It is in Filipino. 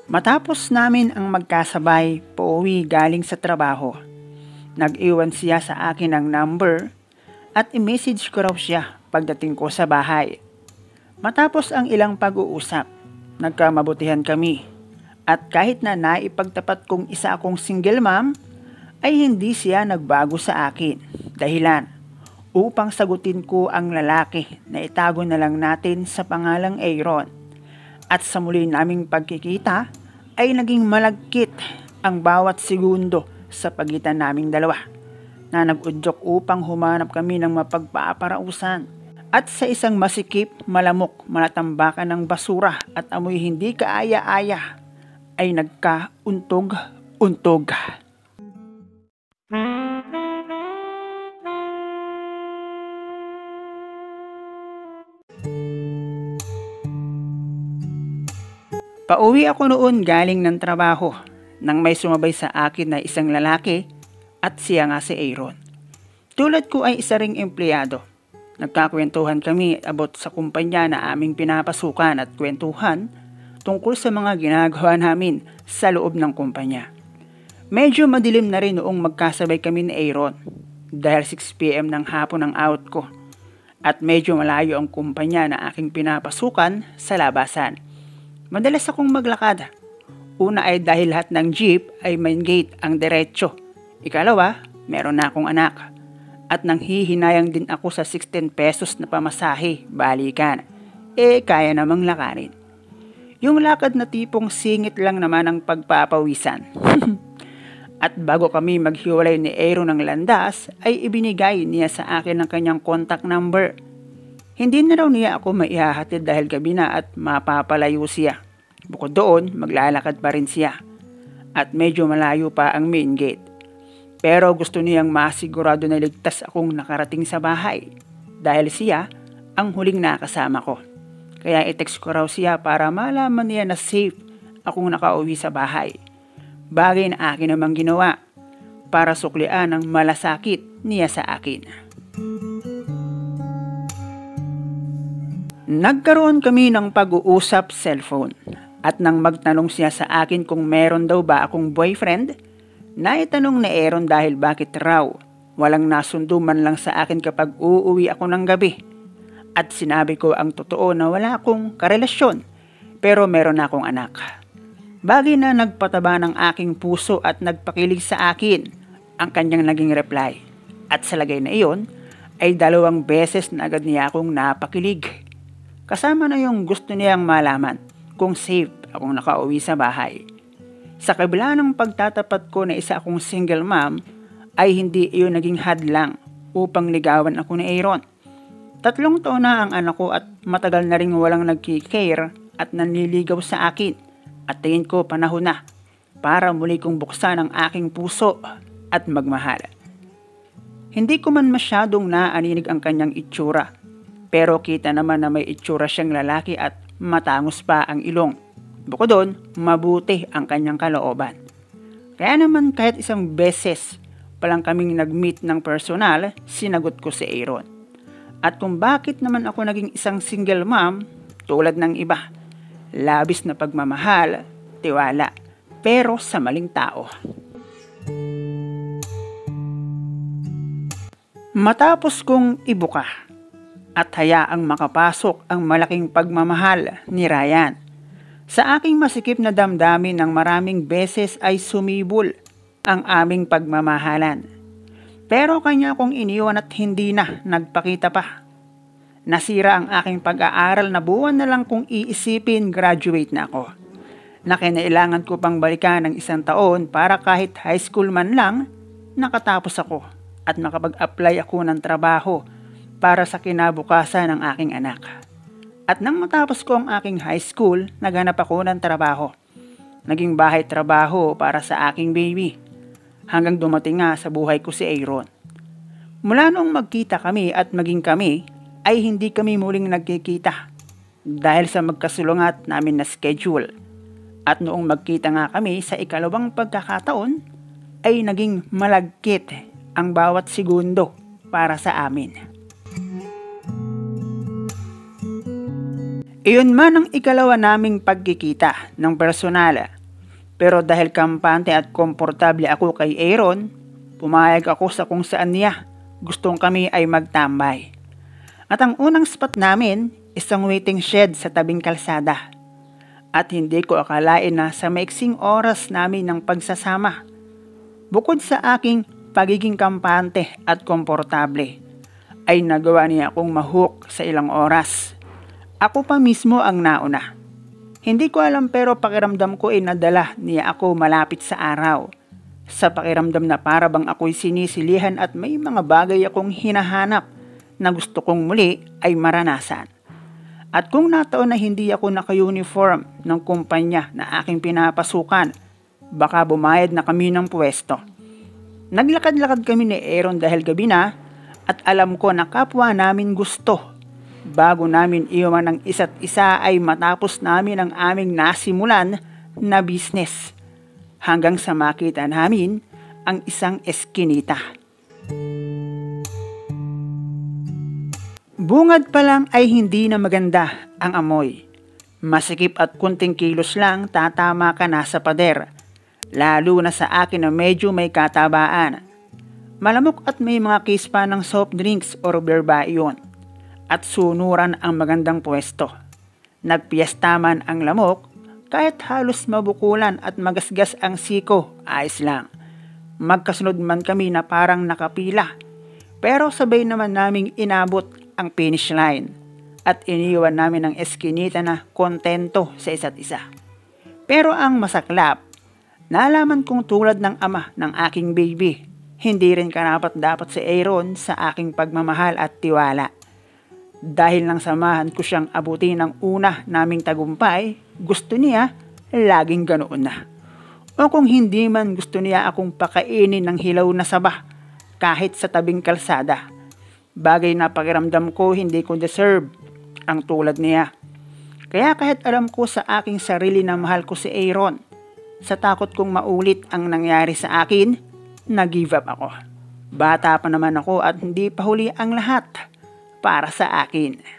Matapos namin ang magkasabay pauwi galing sa trabaho, nag-iwan siya sa akin ng number at i-message ko raw siya pagdating ko sa bahay. Matapos ang ilang pag-uusap, nagkamabutihan kami at kahit na naipagtapat kong isa akong single mom, ay hindi siya nagbago sa akin. Dahilan, upang sagutin ko ang lalaki na itago na lang natin sa pangalang Aaron. At sa muli naming pagkikita ay naging malagkit ang bawat segundo sa pagitan naming dalawa na nag-udyok upang humanap kami ng mapagpaparausan. At sa isang masikip, malamok, malatambakan ng basura at amoy hindi kaaya-aya ay nagkauntog-untog. Pauwi ako noon galing ng trabaho nang may sumabay sa akin na isang lalaki at siya nga si Aaron. Tulad ko ay isa ring empleyado. Nagkakwentuhan kami about sa kumpanya na aming pinapasukan at kwentuhan tungkol sa mga ginagawa namin sa loob ng kumpanya. Medyo madilim na rin noong magkasabay kami ni Aaron dahil 6 PM ng hapon ang out ko at medyo malayo ang kumpanya na aking pinapasukan sa labasan. Madalas akong maglakad. Una ay dahil lahat ng jeep ay main gate ang diretso. Ikalawa, meron na akong anak. At nang hihinayang din ako sa 16 pesos na pamasahe, balikan. Kaya namang lakarin. Yung lakad na tipong singit lang naman ang pagpapawisan. At bago kami maghiwalay ni Aaron ng landas, ay ibinigay niya sa akin ang kanyang contact number. Hindi na raw niya ako maihahatid dahil gabi na at mapapalayo siya. Bukod doon, maglalakad pa rin siya. At medyo malayo pa ang main gate. Pero gusto niyang masigurado na ligtas akong nakarating sa bahay. Dahil siya ang huling nakasama ko. Kaya i-text ko raw siya para malaman niya na safe akong nakauwi sa bahay. Bagay na akin namang ginawa para suklian ang malasakit niya sa akin. Nagkaroon kami ng pag-uusap cellphone at nang magtanong siya sa akin kung meron daw ba akong boyfriend, naitanong ni Aaron dahil bakit raw walang nasundo man lang sa akin kapag uuwi ako ng gabi. At sinabi ko ang totoo na wala akong karelasyon pero meron na akong anak. Bagay na nagpataba ng aking puso at nagpakilig sa akin ang kanyang naging reply. At sa lagay na iyon ay 2 beses na agad niya akong napakilig. Kasama na yung gusto niyang malaman kung safe akong nakauwi sa bahay. Sa kabila ng pagtatapat ko na isa akong single mom, ay hindi iyon naging hadlang upang ligawan ako ni Aaron. 3 taon na ang anak ko at matagal na rin walang nagkikare at nanliligaw sa akin. At tingin ko panahon na para muli kong buksan ang aking puso at magmahal. Hindi ko man masyadong naaninig ang kanyang itsura. Pero kita naman na may itsura siyang lalaki at matangos pa ang ilong. Bukod doon, mabuti ang kanyang kalooban. Kaya naman kahit isang beses palang kaming nag-meet ng personal, sinagot ko si Aaron. At kung bakit naman ako naging isang single mom, tulad ng iba, labis na pagmamahal, tiwala, pero sa maling tao. Matapos kong ibuka at hayaang makapasok ang malaking pagmamahal ni Ryan. Sa aking masikip na damdamin ng maraming beses ay sumibol ang aming pagmamahalan. Pero kanya akong iniwan at hindi na nagpakita pa. Nasira ang aking pag-aaral na buwan na lang kung iisipin graduate na ako. Na kinailangan ko pang balikan ng 1 taon para kahit high school man lang, nakatapos ako at nakapag-apply ako ng trabaho para sa kinabukasan ng aking anak. At nang matapos ko ang aking high school, naghanap ako ng trabaho. Naging bahay trabaho para sa aking baby. Hanggang dumating nga sa buhay ko si Aaron. Mula noong magkita kami at maging kami, ay hindi kami muling nagkikita. Dahil sa magkasulungat namin na schedule. At noong magkita nga kami sa ikalawang pagkakataon, ay naging malagkit ang bawat segundo para sa amin. Iyon man ang ikalawa naming pagkikita ng personal Pero dahil kampante at komportable ako kay Aaron, pumayag ako sa kung saan niya gustong kami ay magtambay. At ang unang spot namin, isang waiting shed sa tabing kalsada. At hindi ko akalain na sa maiksing oras namin ng pagsasama, bukod sa aking pagiging kampante at komportable, ay nagawa niya akong mahook sa ilang oras. Ako pa mismo ang nauna. Hindi ko alam pero pakiramdam ko ay nadala niya ako malapit sa araw. Sa pakiramdam na para bang ako'y sinisilihan at may mga bagay akong hinahanap na gusto kong muli ay maranasan. At kung nataon na hindi ako naka-uniform ng kumpanya na aking pinapasukan, baka bumayad na kami ng pwesto. Naglakad-lakad kami ni Aaron dahil gabi na at alam ko na kapwa namin gusto. Bago namin iwan ng isa't isa ay matapos namin ang aming nasimulan na business. Hanggang sa makita namin ang isang eskinita. Bungad pa lang ay hindi na maganda ang amoy. Masikip at kunting kilos lang tatama ka na sa pader. Lalo na sa akin na medyo may katabaan. Malamok at may mga case pa ng soft drinks or beer ba iyon. At sunuran ang magandang pwesto. Nagpiesta man ang lamok, kahit halos mabukulan at magasgas ang siko, ayos lang. Magkasunod man kami na parang nakapila, pero sabay naman naming inabot ang finish line at iniwan namin ang eskinita na kontento sa isa't isa. Pero ang masaklap, nalaman kong tulad ng ama ng aking baby, hindi rin karapat-dapat si Aaron sa aking pagmamahal at tiwala. Dahil nang samahan ko siyang abutin ng una naming tagumpay, gusto niya laging ganoon na. O kung hindi man gusto niya akong pakainin ng hilaw na saba kahit sa tabing kalsada. Bagay na pakiramdam ko hindi ko deserve ang tulad niya. Kaya kahit alam ko sa aking sarili na mahal ko si Aaron, sa takot kong maulit ang nangyari sa akin, nag-give up ako. Bata pa naman ako at hindi pa huli ang lahat para sa akin.